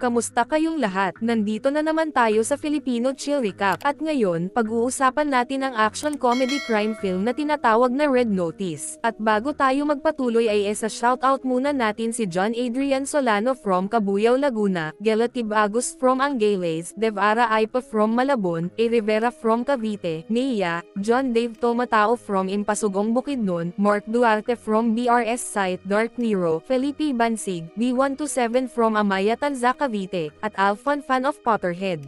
Kamusta kayong lahat? Nandito na naman tayo sa Filipino Chill Recap. At ngayon, pag-uusapan natin ang action comedy crime film na tinatawag na Red Notice. At bago tayo magpatuloy ay shoutout muna natin si John Adrian Solano from Cabuyao, Laguna, Gelatib Agus from Angeles, Devara Aipa from Malabon, A. Rivera from Cavite, Nea, John Dave Tomatao from Impasugong Bukidnon, Mark Duarte from BRS site Dark Nero, Felipe Bansig, B127 from Amaya Tanza, Cavite, at Alphon fan of Potterhead.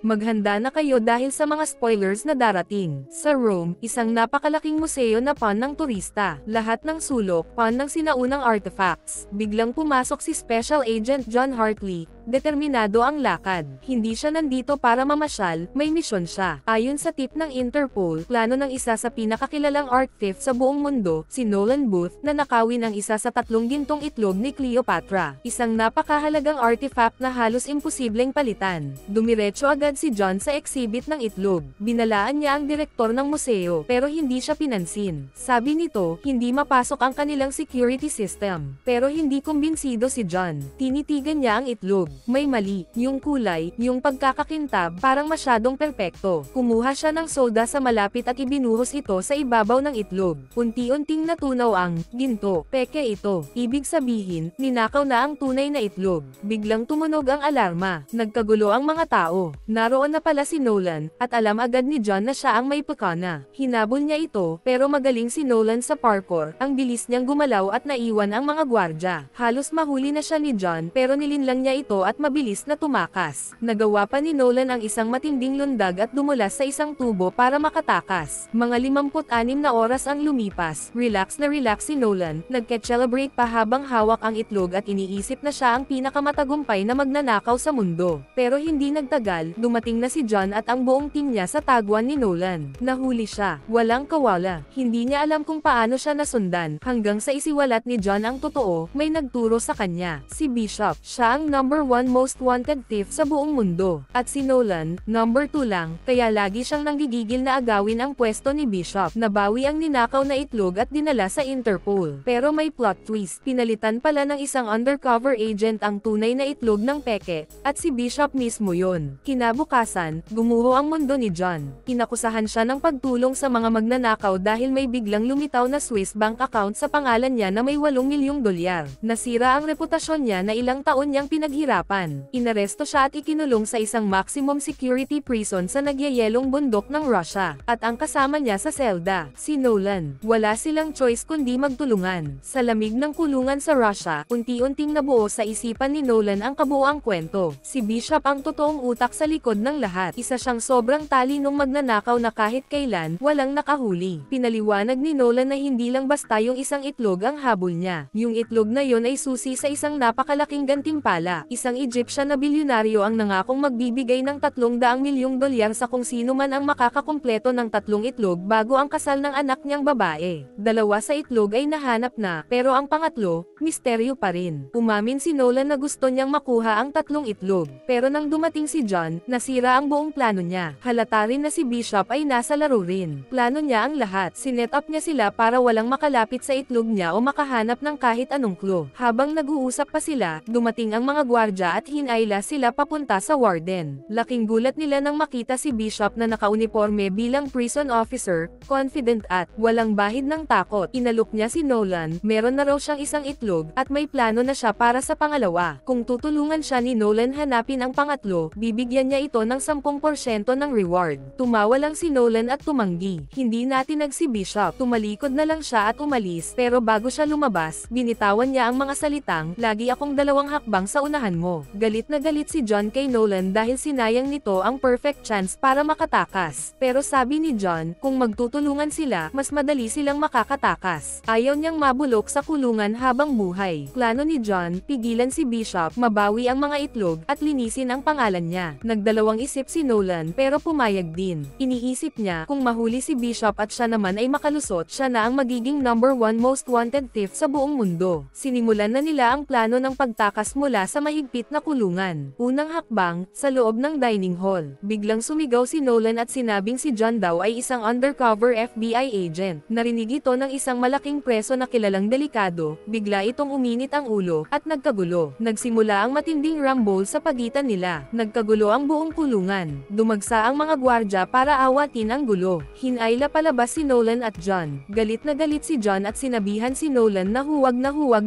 Maghanda na kayo dahil sa mga spoilers na darating. Sa Rome, isang napakalaking museo na pan ng turista. Lahat ng sulok, pan ng sinaunang artifacts. Biglang pumasok si Special Agent John Hartley. Determinado ang lakad. Hindi siya nandito para mamasyal, may misyon siya. Ayon sa tip ng Interpol, plano ng isa sa pinakakilalang art thief sa buong mundo, si Nolan Booth, na nakawin ang isa sa 3 gintong itlog ni Cleopatra. Isang napakahalagang artifact na halos imposibleng palitan. Dumiretso agad si John sa exhibit ng itlog. Binalaan niya ang direktor ng museo, pero hindi siya pinansin. Sabi nito, hindi mapasok ang kanilang security system. Pero hindi kumbinsido si John. Tinitigan niya ang itlog. May mali, yung kulay, yung pagkakakintab, parang masyadong perpekto. Kumuha siya ng soda sa malapit at ibinuhos ito sa ibabaw ng itlog. Unti-unting natunaw ang ginto, peke ito. Ibig sabihin, ninakaw na ang tunay na itlog. Biglang tumunog ang alarma. Nagkagulo ang mga tao. Naroon na pala si Nolan, at alam agad ni John na siya ang may pakana. Hinabol niya ito, pero magaling si Nolan sa parkour. Ang bilis niyang gumalaw at naiwan ang mga gwardya. Halos mahuli na siya ni John, pero nilinlang niya ito at mabilis na tumakas. Nagawa pa ni Nolan ang isang matinding lundag at dumulas sa isang tubo para makatakas. Mga 56 na oras ang lumipas. Relax na relax si Nolan, nagke-celebrate pa habang hawak ang itlog at iniisip na siya ang pinakamatagumpay na magnanakaw sa mundo. Pero hindi nagtagal, dumating na si John at ang buong team niya sa tagwan ni Nolan. Nahuli siya. Walang kawala. Hindi niya alam kung paano siya nasundan. Hanggang sa isiwalat ni John ang totoo, may nagturo sa kanya. Si Bishop. Siya ang number 1 most wanted thief sa buong mundo. At si Nolan, number 2 lang, kaya lagi siyang nanggigigil na agawin ang pwesto ni Bishop. Nabawi ang ninakaw na itlog at dinala sa Interpol. Pero may plot twist. Pinalitan pala ng isang undercover agent ang tunay na itlog ng peke, at si Bishop mismo yon. Kinabukasan, gumuho ang mundo ni John. Inakusahan siya ng pagtulong sa mga magnanakaw dahil may biglang lumitaw na Swiss bank account sa pangalan niya na may 8 milyong dolyar. Nasira ang reputasyon niya na ilang taon niyang pinaghirapan. Inaresto siya at ikinulong sa isang maximum security prison sa nagyayelong bundok ng Russia. At ang kasama niya sa selda, si Nolan. Wala silang choice kundi magtulungan. Sa lamig ng kulungan sa Russia, unti-unting nabuo sa isipan ni Nolan ang kabuuang kwento. Si Bishop ang totoong utak sa likod ng lahat. Isa siyang sobrang talinong magnanakaw na kahit kailan, walang nakahuli. Pinaliwanag ni Nolan na hindi lang basta yung isang itlog ang habol niya. Yung itlog na yon ay susi sa isang napakalaking gantimpala. Isang Egyptian na bilyonaryo ang nangakong magbibigay ng 300 milyong dolyar sa kung sino man ang makakakumpleto ng 3 itlog bago ang kasal ng anak niyang babae. 2 sa itlog ay nahanap na, pero ang pangatlo, misteryo pa rin. Umamin si Nolan na gusto niyang makuha ang 3 itlog. Pero nang dumating si John, nasira ang buong plano niya. Halata rin na si Bishop ay nasa laro rin. Plano niya ang lahat. Sinet up niya sila para walang makalapit sa itlog niya o makahanap ng kahit anong clue. Habang nag-uusap pa sila, dumating ang mga gwardya at hinayla sila papunta sa warden. Laking gulat nila nang makita si Bishop na nakauniforme bilang prison officer, confident at walang bahid ng takot. Inalok niya si Nolan, meron na raw siyang isang itlog at may plano na siya para sa pangalawa. Kung tutulungan siya ni Nolan hanapin ang pangatlo, bibigyan niya ito ng 10% ng reward. Tumawa lang si Nolan at tumanggi. Hindi natinag si Bishop. Tumalikod na lang siya at umalis, pero bago siya lumabas, binitawan niya ang mga salitang, "Lagi akong 2 hakbang sa unahan mo." Galit na galit si John kay Nolan dahil sinayang nito ang perfect chance para makatakas. Pero sabi ni John, kung magtutulungan sila, mas madali silang makakatakas. Ayaw niyang mabulok sa kulungan habang buhay. Plano ni John, pigilan si Bishop, mabawi ang mga itlog, at linisin ang pangalan niya. Nagdalawang isip si Nolan pero pumayag din. Iniisip niya, kung mahuli si Bishop at siya naman ay makalusot, siya na ang magiging number 1 most wanted thief sa buong mundo. Sinimulan na nila ang plano ng pagtakas mula sa mahigpit mahigpit na kulungan. Unang hakbang, sa loob ng dining hall. Biglang sumigaw si Nolan at sinabing si John daw ay isang undercover FBI agent. Narinig ito ng isang malaking preso na kilalang delikado, bigla itong uminit ang ulo, at nagkagulo. Nagsimula ang matinding rumble sa pagitan nila. Nagkagulo ang buong kulungan. Dumagsa ang mga gwardya para awatin ang gulo. Hinayla palabas si Nolan at John. Galit na galit si John at sinabihan si Nolan na huwag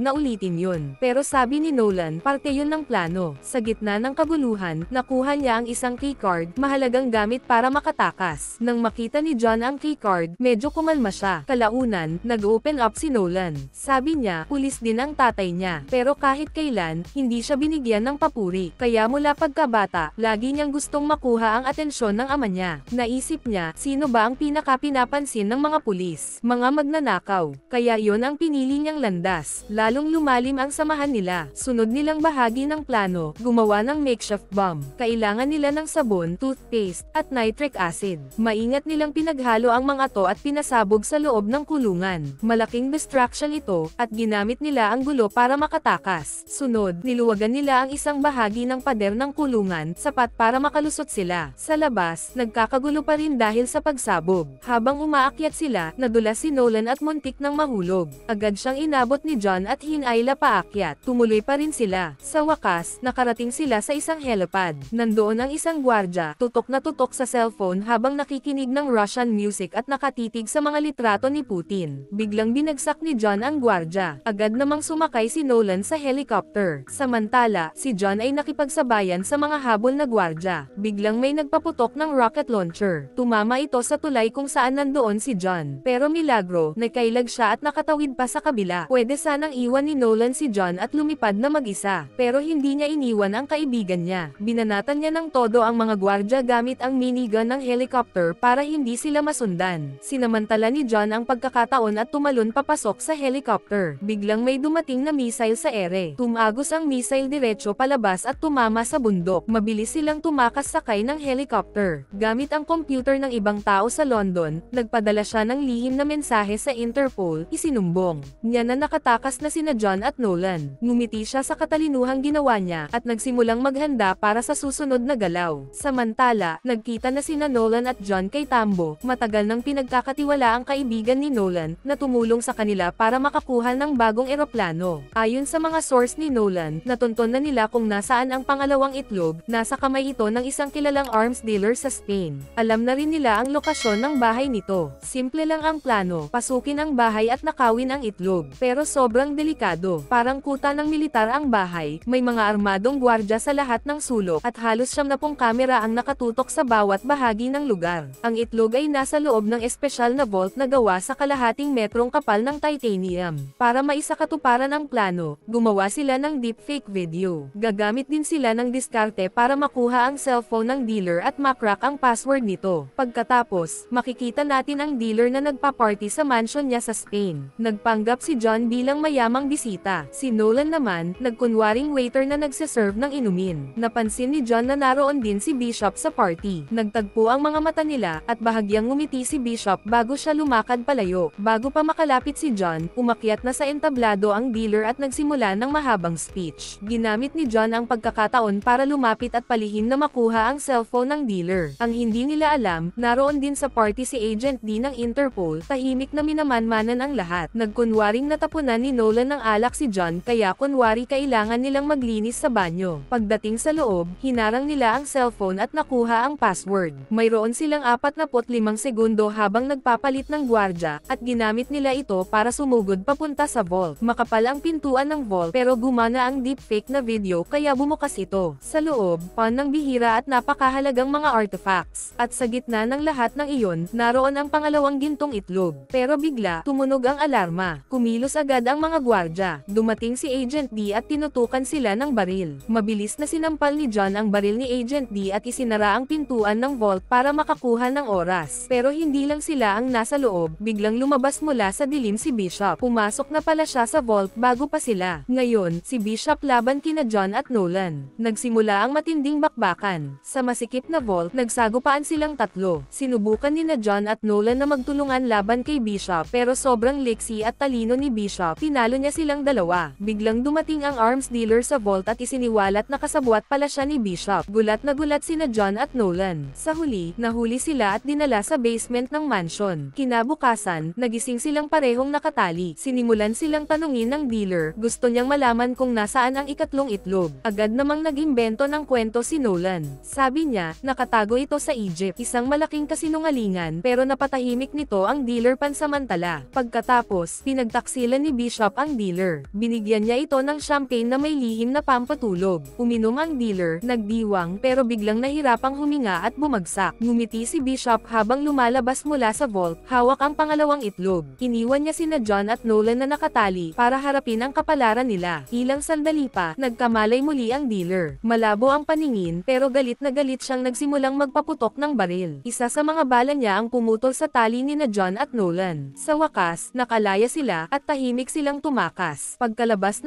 na ulitin yun. Pero sabi ni Nolan, parte yun ng plano. Sa gitna ng kaguluhan, nakuha niya ang isang keycard, mahalagang gamit para makatakas. Nang makita ni John ang keycard, medyo kumalma siya. Kalaunan, nag-open up si Nolan. Sabi niya, pulis din ang tatay niya. Pero kahit kailan, hindi siya binigyan ng papuri. Kaya mula pagkabata, lagi niyang gustong makuha ang atensyon ng ama niya. Naisip niya, sino ba ang pinaka-pinapansin ng mga pulis? Mga magnanakaw. Kaya yon ang pinili niyang landas. Lalong lumalim ang samahan nila. Sunod nilang bahagi ng plano, gumawa ng makeshift bomb. Kailangan nila ng sabon, toothpaste, at nitric acid. Maingat nilang pinaghalo ang mga to at pinasabog sa loob ng kulungan. Malaking distraction ito, at ginamit nila ang gulo para makatakas. Sunod, niluwagan nila ang isang bahagi ng pader ng kulungan, sapat para makalusot sila. Sa labas, nagkakagulo pa rin dahil sa pagsabog. Habang umaakyat sila, nadulas si Nolan at muntik ng mahulog. Agad siyang inabot ni John at hinayla paakyat. Tumuloy pa rin sila. Sa wakas, nakarating sila sa isang helipad. Nandoon ang isang gwardya, tutok na tutok sa cellphone habang nakikinig ng Russian music at nakatitig sa mga litrato ni Putin. Biglang binagsak ni John ang gwardya. Agad namang sumakay si Nolan sa helicopter. Samantala, si John ay nakipagsabayan sa mga habol na gwardya. Biglang may nagpaputok ng rocket launcher. Tumama ito sa tulay kung saan nandoon si John. Pero milagro, nakailag siya at nakatawid pa sa kabila. Pwede sanang iwan ni Nolan si John at lumipad na mag-isa. Pero hindi niya iniwan ang kaibigan niya. Binanatan niya ng todo ang mga gwardya gamit ang minigun ng helicopter para hindi sila masundan. Sinamantala ni John ang pagkakataon at tumalon papasok sa helicopter. Biglang may dumating na missile sa ere. Tumagos ang missile diretso palabas at tumama sa bundok. Mabilis silang tumakas sakay ng helicopter. Gamit ang computer ng ibang tao sa London, nagpadala siya ng lihim na mensahe sa Interpol, isinumbong niya na nakatakas na sina John at Nolan. Ngumiti siya sa katalinuhang ginawa niya at nagsimulang maghanda para sa susunod na galaw. Samantala, nagkita na sina Nolan at John kay Tambo. Matagal nang pinagkakatiwala ang kaibigan ni Nolan na tumulong sa kanila para makakuha ng bagong eroplano. Ayon sa mga source ni Nolan, natunton na nila kung nasaan ang pangalawang itlog, nasa kamay ito ng isang kilalang arms dealer sa Spain. Alam na rin nila ang lokasyon ng bahay nito. Simple lang ang plano, pasukin ang bahay at nakawin ang itlog. Pero sobrang delikado, parang kuta ng militar ang bahay, may mga armadong gwardya sa lahat ng sulok at halos 70 kamera ang nakatutok sa bawat bahagi ng lugar. Ang itlog ay nasa loob ng espesyal na vault na gawa sa kalahating metrong kapal ng titanium. Para maisakatuparan ang plano, gumawa sila ng deepfake video. Gagamit din sila ng diskarte para makuha ang cellphone ng dealer at macrack ang password nito. Pagkatapos, makikita natin ang dealer na nagpa-party sa mansion niya sa Spain. Nagpanggap si John bilang mayamang bisita. Si Nolan naman, nagkunwaring waiter na nagsiserve ng inumin. Napansin ni John na naroon din si Bishop sa party. Nagtagpo ang mga mata nila, at bahagyang ngumiti si Bishop bago siya lumakad palayo. Bago pa makalapit si John, umakyat na sa entablado ang dealer at nagsimula ng mahabang speech. Ginamit ni John ang pagkakataon para lumapit at palihim na makuha ang cellphone ng dealer. Ang hindi nila alam, naroon din sa party si Agent D ng Interpol. Tahimik na minamanmanan ang lahat. Nagkunwaring natapunan ni Nolan ng alak si John, kaya kunwari kailangan nilang maglinis sa banyo. Pagdating sa loob, hinarang nila ang cellphone at nakuha ang password. Mayroon silang 45 segundo habang nagpapalit ng gwardya, at ginamit nila ito para sumugod papunta sa vault. Makapal ang pintuan ng vault pero gumana ang deepfake na video kaya bumukas ito. Sa loob, ng bihira at napakahalagang mga artifacts. At sa gitna ng lahat ng iyon, naroon ang pangalawang gintong itlog. Pero bigla, tumunog ang alarma. Kumilos agad ang mga gwardya. Dumating si Agent D at tinutukan sila ng baril. Mabilis na sinampal ni John ang baril ni Agent D at isinara ang pintuan ng vault para makakuha ng oras. Pero hindi lang sila ang nasa loob, biglang lumabas mula sa dilim si Bishop. Pumasok na pala siya sa vault bago pa sila. Ngayon, si Bishop laban kina John at Nolan. Nagsimula ang matinding bakbakan. Sa masikip na vault, nagsagupaan silang tatlo. Sinubukan nina John at Nolan na magtulungan laban kay Bishop pero sobrang liksi at talino ni Bishop, tinalo niya silang dalawa. Biglang dumating ang arms dealer sa vault vault at isiniwalat na kasabwat pala siya ni Bishop. Gulat na gulat sina John at Nolan. Sa huli, nahuli sila at dinala sa basement ng mansion. Kinabukasan, nagising silang parehong nakatali. Sinimulan silang tanungin ng dealer. Gusto niyang malaman kung nasaan ang ikatlong itlog. Agad namang nag-imbento ng kwento si Nolan. Sabi niya, nakatago ito sa Egypt. Isang malaking kasinungalingan pero napatahimik nito ang dealer pansamantala. Pagkatapos, pinagtaksilan ni Bishop ang dealer. Binigyan niya ito ng champagne na may lihim na pampatulog. Uminom ang dealer, nagdiwang pero biglang nahirapang huminga at bumagsak. Ngumiti si Bishop habang lumalabas mula sa vault, hawak ang pangalawang itlog. Iniwan niya sina John at Nolan na nakatali para harapin ang kapalaran nila. Ilang sandali pa, nagkamalay muli ang dealer. Malabo ang paningin pero galit na galit siyang nagsimulang magpaputok ng baril. Isa sa mga bala niya ang pumutol sa tali ni na John at Nolan. Sa wakas, nakalaya sila at tahimik silang tumakas. Pagkalabas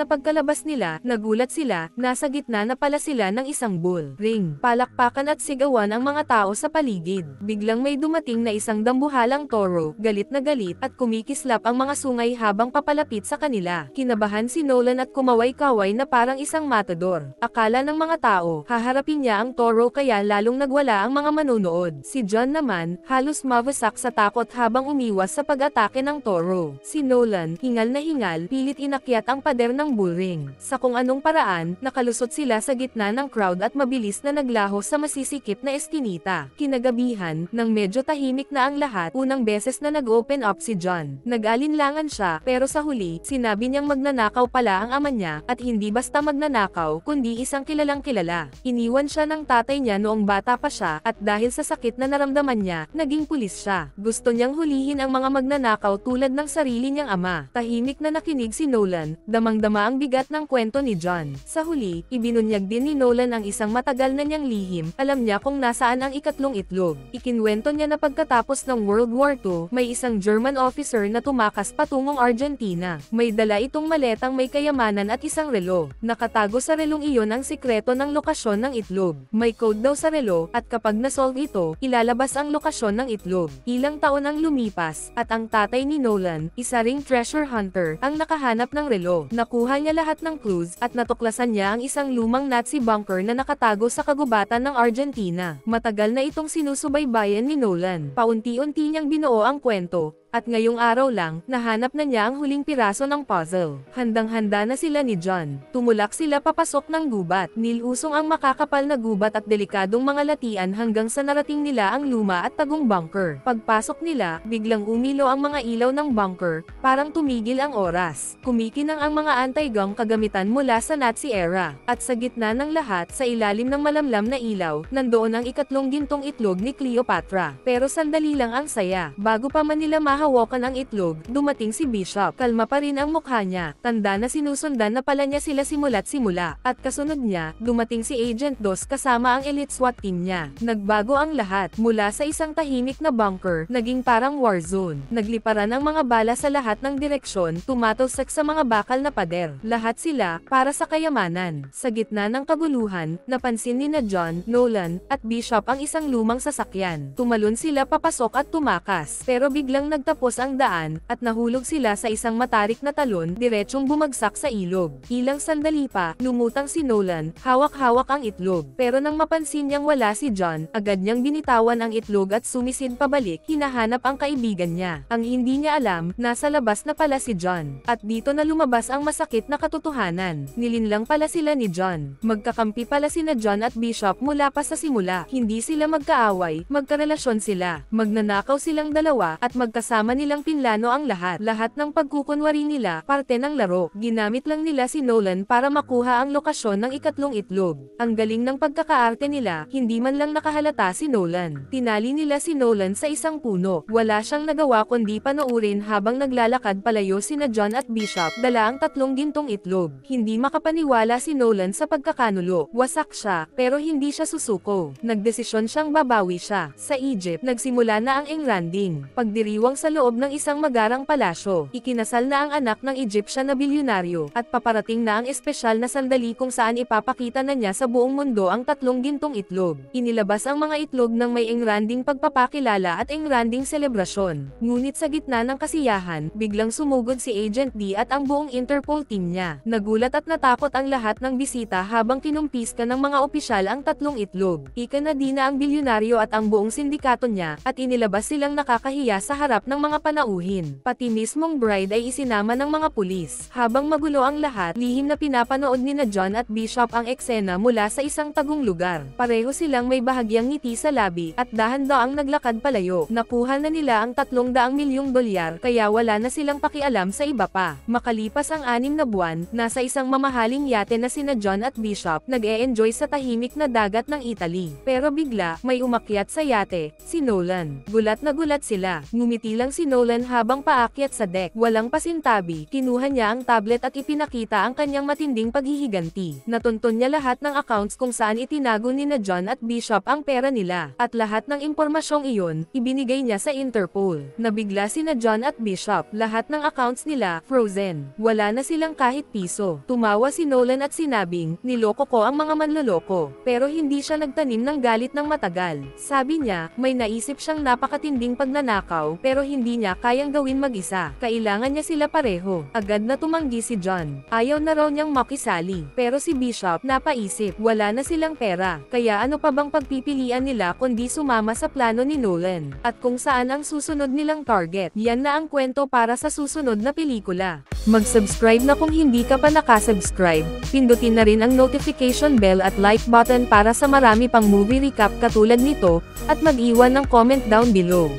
nila, nagulat sila, nasa gitna na pala sila ng isang bull ring. Palakpakan at sigawan ang mga tao sa paligid. Biglang may dumating na isang dambuhalang toro, galit na galit at kumikislap ang mga sungay habang papalapit sa kanila. Kinabahan si Nolan at kumaway-kaway na parang isang matador. Akala ng mga tao, haharapin niya ang toro kaya lalong nagwala ang mga manonood. Si John naman, halos mawasak sa takot habang umiwas sa pag-atake ng toro. Si Nolan, hingal na hingal, pilit inakyat ang pader ng bullring. Sa kung anong paraan, nakalusot sila sa gitna ng crowd at mabilis na naglaho sa masisikip na eskinita. Kinagabihan, nang medyo tahimik na ang lahat, unang beses na nag-open up si John. Nag-alinlangan siya, pero sa huli, sinabi niyang magnanakaw pala ang ama niya, at hindi basta magnanakaw, kundi isang kilalang kilala. Iniwan siya ng tatay niya noong bata pa siya, at dahil sa sakit na naramdaman niya, naging pulis siya. Gusto niyang hulihin ang mga magnanakaw tulad ng sarili niyang ama. Tahimik na nakinig si Nolan, damang-dama ang bigat ng kwento ni John. Sa huli, ibinunyag din ni Nolan ang isang matagal na niyang lihim, alam niya kung nasaan ang ikatlong itlog. Ikinwento niya na pagkatapos ng World War II, may isang German officer na tumakas patungong Argentina. May dala itong maletang may kayamanan at isang relo. Nakatago sa relong iyon ang sikreto ng lokasyon ng itlog. May code daw sa relo, at kapag nasolve ito, ilalabas ang lokasyon ng itlog. Ilang taon ang lumipas, at ang tatay ni Nolan, isa ring treasure hunter, ang nakahanap ng relo. Nakuha niya lahat ng clues, at natuklasan niya ang isang lumang Nazi bunker na nakatago sa kagubatan ng Argentina. Matagal na itong sinusubaybayan ni Nolan. Paunti-unti niyang binuo ang kwento, at ngayong araw lang, nahanap na niya ang huling piraso ng puzzle. Handang-handa na sila ni John. Tumulak sila papasok ng gubat. Nilusong ang makakapal na gubat at delikadong mga latian hanggang sa narating nila ang luma at tagong bunker. Pagpasok nila, biglang umilo ang mga ilaw ng bunker, parang tumigil ang oras. Kumikinang ang mga anti-gung kagamitan mula sa Nazi era. At sa gitna ng lahat, sa ilalim ng malamlam na ilaw, nandoon ang ikatlong gintong itlog ni Cleopatra. Pero sandali lang ang saya. Bago pa man nila hawakan ang itlog, dumating si Bishop. Kalma pa rin ang mukha niya, tanda na sinusundan na pala niya sila simula't simula. At kasunod niya, dumating si Agent Dos kasama ang elite SWAT team niya. Nagbago ang lahat, mula sa isang tahimik na bunker, naging parang war zone. Nagliparan ang mga bala sa lahat ng direksyon, tumatalsak sa mga bakal na pader. Lahat sila, para sa kayamanan. Sa gitna ng kaguluhan, napansin ni na John, Nolan, at Bishop ang isang lumang sasakyan. Tumalon sila papasok at tumakas, pero biglang tapos ang daan, at nahulog sila sa isang matarik na talon, diretsong bumagsak sa ilog. Ilang sandali pa, lumutang si Nolan, hawak-hawak ang itlog. Pero nang mapansin niyang wala si John, agad niyang binitawan ang itlog at sumisid pabalik, hinahanap ang kaibigan niya. Ang hindi niya alam, nasa labas na pala si John. At dito na lumabas ang masakit na katotohanan. Nilinlang pala sila ni John. Magkakampi pala sina John at Bishop mula pa sa simula. Hindi sila magkaaway, magkarelasyon sila. Magnanakaw silang dalawa, at magkasama nilang pinlano ang lahat. Lahat ng pagkukunwari nila, parte ng laro. Ginamit lang nila si Nolan para makuha ang lokasyon ng ikatlong itlog. Ang galing ng pagkakaarte nila, hindi man lang nakahalata si Nolan. Tinali nila si Nolan sa isang puno. Wala siyang nagawa kundi panoorin habang naglalakad palayo sina John at Bishop, dala ang tatlong gintong itlog. Hindi makapaniwala si Nolan sa pagkakanulo. Wasak siya, pero hindi siya susuko. Nagdesisyon siyang babawi siya. Sa Egypt, nagsimula na ang engranding. Pagdiriwang sa sa loob ng isang magarang palasyo. Ikinasal na ang anak ng Egyptian na bilyonaryo, at paparating na ang espesyal na sandali kung saan ipapakita na niya sa buong mundo ang 3 gintong itlog. Inilabas ang mga itlog ng may engranding pagpapakilala at engranding selebrasyon. Ngunit sa gitna ng kasiyahan, biglang sumugod si Agent D at ang buong Interpol team niya. Nagulat at natakot ang lahat ng bisita habang kinumpiska ng mga opisyal ang 3 itlog. Ikinadi na ang bilyonaryo at ang buong sindikato niya, at inilabas silang nakakahiya sa harap ng mga panauhin. Pati mismong bride ay isinama ng mga pulis. Habang magulo ang lahat, lihim na pinapanood ni John at Bishop ang eksena mula sa isang tagong lugar. Pareho silang may bahagyang ngiti sa labi, at dahan-daang naglakad palayo. Nakuha na nila ang 300 milyong dolyar, kaya wala na silang pakialam sa iba pa. Makalipas ang 6 na buwan, nasa isang mamahaling yate na sina John at Bishop, nag-e-enjoy sa tahimik na dagat ng Italy. Pero bigla, may umakyat sa yate, si Nolan. Gulat na gulat sila. Ngumiti lang si Nolan habang paakyat sa deck. Walang pasintabi, kinuha niya ang tablet at ipinakita ang kanyang matinding paghihiganti. Natuntun niya lahat ng accounts kung saan itinago ni John at Bishop ang pera nila. At lahat ng impormasyong iyon, ibinigay niya sa Interpol. Nabigla sina John at Bishop. Lahat ng accounts nila, frozen. Wala na silang kahit piso. Tumawa si Nolan at sinabing, niloko ko ang mga manloloko. Pero hindi siya nagtanim ng galit ng matagal. Sabi niya, may naisip siyang napakatinding pagnanakaw, pero hindi niya kayang gawin mag-isa. Kailangan niya sila pareho. Agad na tumanggi si John. Ayaw na raw niyang makisali. Pero si Bishop, napaisip, wala na silang pera. Kaya ano pa bang pagpipilian nila kundi sumama sa plano ni Nolan? At kung saan ang susunod nilang target? Yan na ang kwento para sa susunod na pelikula. Mag-subscribe na kung hindi ka pa nakasubscribe. Pindutin na rin ang notification bell at like button para sa marami pang movie recap katulad nito, at mag-iwan ng comment down below.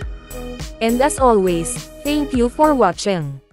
And as always, thank you for watching.